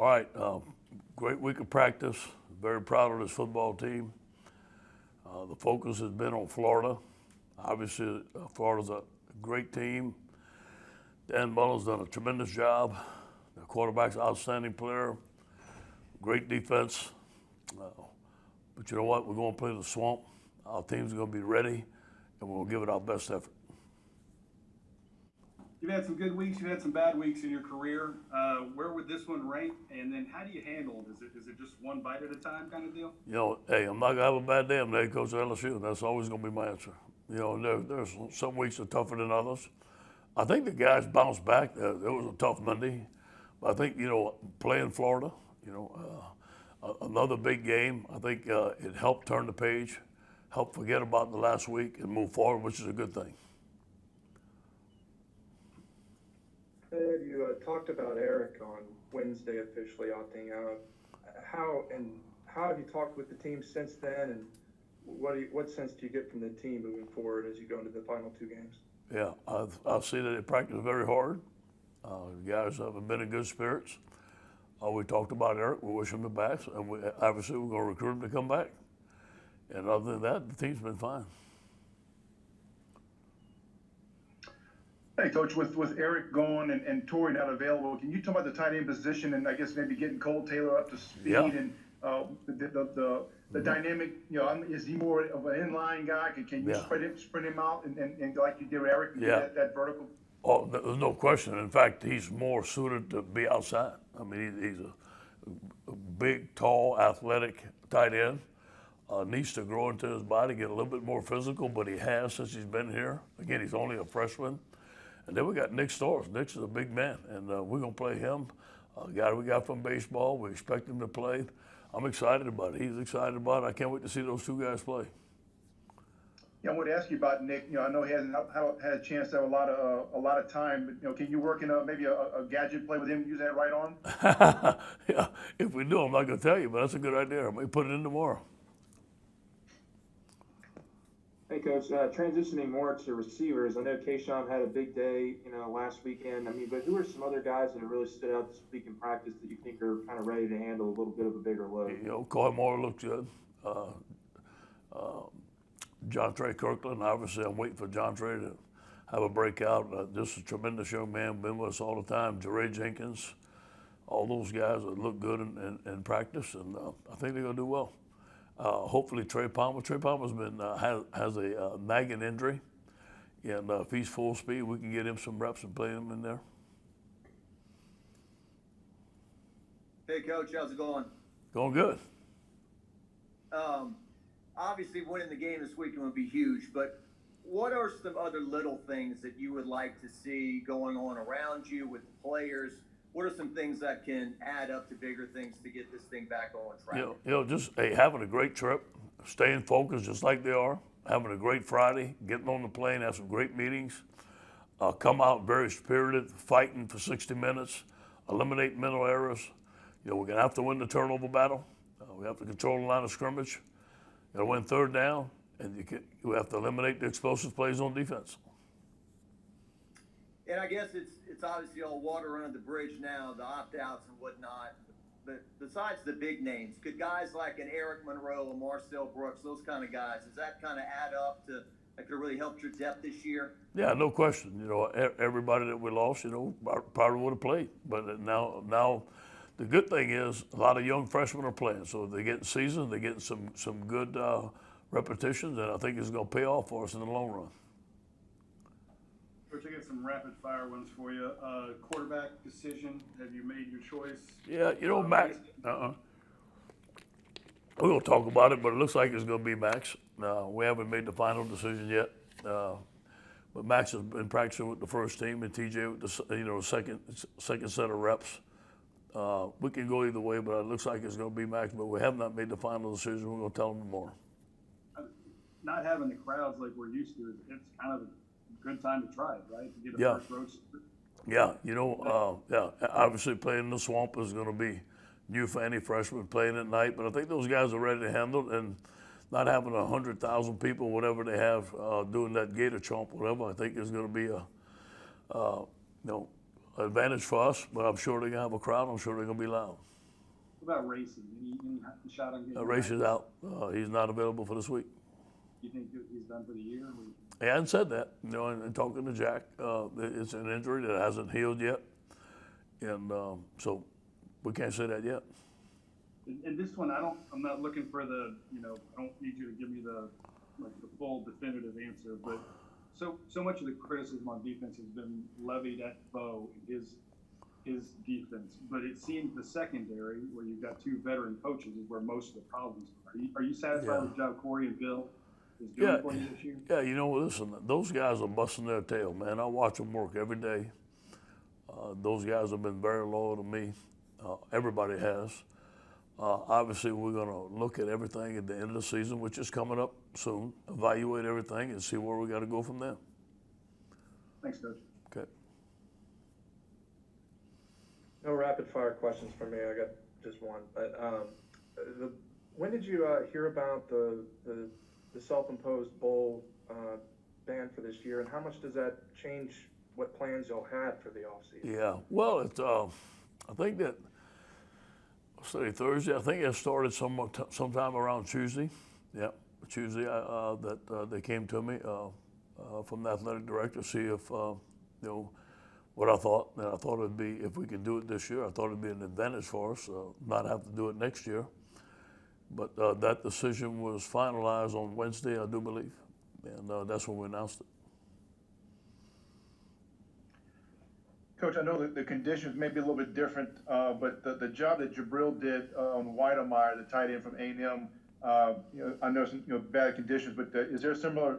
All right, great week of practice. Very proud of this football team. The focus has been on Florida. Obviously, Florida's a great team. Dan Mullen's done a tremendous job. The quarterback's an outstanding player. Great defense. But you know what? We're going to play the Swamp. Our team's going to be ready, and we'll give it our best effort. You've had some good weeks. You've had some bad weeks in your career. Where would this one rank? And then how do you handle it? Is it just one bite at a time kind of deal? You know, hey, I'm not going to have a bad day. I'm the head coach of LSU. That's always going to be my answer. You know, there's some weeks that are tougher than others. I think the guys bounced back. It was a tough Monday. But I think, you know, playing Florida, you know, another big game. I think it helped turn the page, helped forget about the last week and move forward, which is a good thing. Ed, you talked about Eric on Wednesday officially opting out. How have you talked with the team since then, and what sense do you get from the team moving forward as you go into the final two games? Yeah, I've seen that they practice very hard. The guys have been in good spirits. We talked about Eric. We wish him the best, and obviously we're going to recruit him to come back. And other than that, the team's been fine. Hey, Coach, with Eric gone and Torrey not available, can you talk about the tight end position and I guess maybe getting Cole Taylor up to speed and the dynamic? You know, is he more of an inline guy? Can you spread him out and like you did with Eric, get that vertical? Oh, there's no question. In fact, he's more suited to be outside. I mean, he's a big, tall, athletic tight end. Needs to grow into his body, get a little bit more physical, but he has since he's been here. Again, he's only a freshman. And then we got Nick Storrs. Nick's a big man, and we're going to play him. A guy we got from baseball. We expect him to play. I'm excited about it. He's excited about it. I can't wait to see those two guys play. Yeah, I want to ask you about Nick. You know, I know he hasn't had a chance to have a lot of time, but you know, can you work in maybe a gadget play with him, use that right arm? Yeah, if we do, I'm not going to tell you, but that's a good idea. I may put it in tomorrow. Hey, Coach, transitioning more to receivers, I know Kayshawn had a big day, you know, last weekend. I mean, but who are some other guys that have really stood out this week in practice that you think are kind of ready to handle a little bit of a bigger load? You know, Coy Moore looked good. John Trey Kirkland, obviously I'm waiting for John Trey to have a breakout. Just a tremendous young man, been with us all the time. Jeray Jenkins, all those guys that look good in practice, and I think they're going to do well. Hopefully Trey Palmer. Trey Palmer's been has a nagging injury, and if he's full speed, we can get him some reps and play him in there. Hey, Coach, how's it going? Going good. Obviously, winning the game this weekend would be huge, but what are some other little things that you would like to see going on around you with the players? What are some things that can add up to bigger things to get this thing back on track? You know, just having a great trip, staying focused just like they are, having a great Friday, getting on the plane, have some great meetings, come out very spirited, fighting for 60 minutes, eliminate mental errors. You know, we're going to have to win the turnover battle. We have to control the line of scrimmage. You got to win third down, and you have to eliminate the explosive plays on defense. And I guess it's obviously all water under the bridge now, the opt-outs and whatnot. But besides the big names, could guys like an Eric Monroe, a Marcel Brooks, those kind of guys, does that kind of add up to that could really help your depth this year? Yeah, no question. You know, everybody that we lost, you know, probably would have played. But now the good thing is a lot of young freshmen are playing. So they're getting seasoned, they're getting some good repetitions, and I think it's going to pay off for us in the long run. Coach, I got some rapid fire ones for you. Quarterback decision. Have you made your choice? Yeah, you know, Max. We're going to talk about it, but it looks like it's going to be Max. We haven't made the final decision yet. But Max has been practicing with the first team, and TJ with the second set of reps. We can go either way, but it looks like it's going to be Max. But we have not made the final decision. We're going to tell them tomorrow. Not having the crowds like we're used to, it's kind of a good time to try it, right? To get a first road. Yeah, you know, obviously playing in the Swamp is going to be new for any freshman playing at night, but I think those guys are ready to handle it, and not having 100,000 people, whatever they have, doing that Gator Chomp, whatever, I think is going to be a advantage for us, but I'm sure they're going to have a crowd. I'm sure they're going to be loud. What about racing? Any shot on getting Race is back? out. He's not available for this week. You think he's done for the year? He hadn't said that, you know, and talking to Jack, it's an injury that hasn't healed yet. And so we can't say that yet. And this one, I'm not looking for the, I don't need you to give me the full definitive answer, but so much of the criticism on defense has been levied at Bo and his defense, but it seems the secondary, where you've got two veteran coaches, is where most of the problems are. Are you satisfied with the job Corey and Bill is doing for you this year? Yeah, you know, listen, those guys are busting their tail, man. I watch them work every day. Those guys have been very loyal to me. Everybody has. Obviously, we're going to look at everything at the end of the season, which is coming up soon, evaluate everything and see where we got to go from there. Thanks, Coach. Okay. No rapid fire questions for me. I got just one. But when did you hear about the self-imposed bowl ban for this year, and how much does that change what plans y'all had for the offseason? Yeah. Well, it's I think that Thursday. I think it started sometime around Tuesday. Yeah, Tuesday. That they came to me from the athletic director to see if what I thought. And I thought it'd be, if we could do it this year, I thought it'd be an advantage for us, not have to do it next year. But that decision was finalized on Wednesday, I do believe, and that's when we announced it. Coach, I know that the conditions may be a little bit different, but the job that Jabril did on Weidemeyer, the tight end from A&M, I know some bad conditions, but is there a similar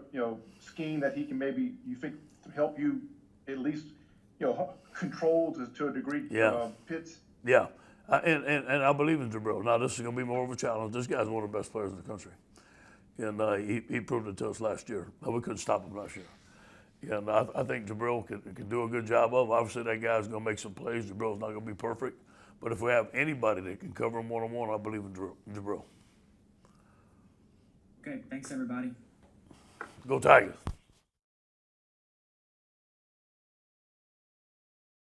scheme that he can maybe, you think, help you at least control to a degree? Yeah. Pitts. Yeah, and I believe in Jabril. Now this is going to be more of a challenge. This guy's one of the best players in the country, and he proved it to us last year. We couldn't stop him last year. And I think Jabril can do a good job of. Obviously, that guy's going to make some plays. Jabril's not going to be perfect. But if we have anybody that can cover him one-on-one, I believe in Jabril. Okay, thanks everybody. Go Tigers.